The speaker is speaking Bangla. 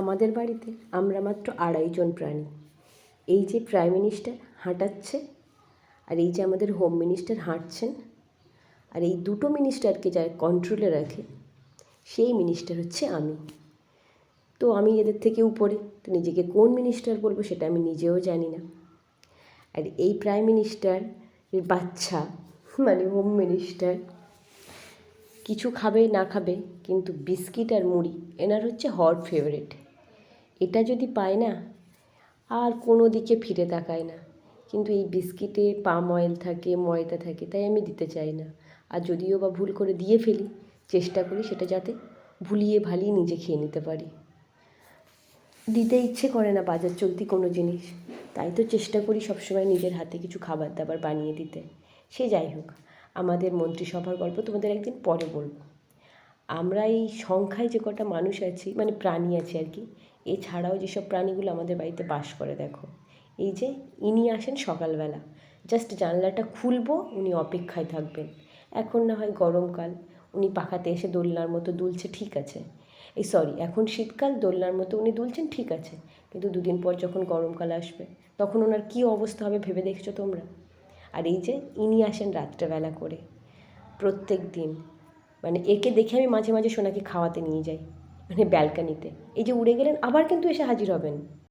আমাদের বাড়িতে আমরা মাত্র 2.5 জন প্রাণী। এই যে প্রাইম মিনিস্টার হাঁটাচ্ছে, আর এই যে আমাদের হোম মিনিস্টার হাঁটছেন, আর এই দুটো মিনিস্টারকে যারা কন্ট্রোলে রাখে সেই মিনিস্টার হচ্ছে আমি। তো আমি এদের থেকে উপরে, তো নিজেকে কোন মিনিস্টার বলবো সেটা আমি নিজেও জানি না। আর এই প্রাইম মিনিস্টার এর বাচ্চা মানে হোম মিনিস্টার কিছু খাবে না খাবে, কিন্তু বিস্কিট আর মুড়ি এনার হচ্ছে হট ফেভারিট। এটা যদি পায় না আর কোনো দিকে ফিরে তাকায় না। কিন্তু এই বিস্কিটে পাম অয়েল থাকে, ময়দা থাকে, তাই আমি দিতে চাই না। আর যদিও বা ভুল করে দিয়ে ফেলি, চেষ্টা করি সেটা যাতে ভুলিয়ে ভালিয়ে নিজে খেয়ে নিতে পারি। দিতে ইচ্ছে করে না বাজার চলতি কোনো জিনিস, তাই তো চেষ্টা করি সবসময় নিজের হাতে কিছু খাবার দাবার বানিয়ে দিতে। সে যাই হোক, আমাদের মন্ত্রিসভার গল্প তোমাদের একদিন পরে বলবো। আমরা এই সংখ্যায় যে কটা মানুষ আছি, মানে প্রাণী আছে আর কি, এছাড়াও যেসব প্রাণীগুলো আমাদের বাড়িতে বাস করে দেখো। এই যে ইনি আসেন সকালবেলা, জাস্ট জানলাটা খুলবো, উনি অপেক্ষায় থাকবেন। এখন না হয় গরমকাল, উনি পাখাতে এসে দোলনার মতো দুলছে, ঠিক আছে। এখন শীতকাল, দোলনার মতো উনি দুলছেন, ঠিক আছে। কিন্তু দুদিন পর যখন গরমকাল আসবে, তখন ওনার কী অবস্থা হবে ভেবে দেখছো তোমরা? আর এই যে ইনি আসেন রাত্রেবেলা করে প্রত্যেক দিন, মানে একে দেখে আমি মাঝে মাঝে সোনাকে খাওয়াতে নিয়ে যাই, মানে ব্যালকানিতে। এই যে উড়ে গেলেন, আবার কিন্তু এসে হাজির হবেন।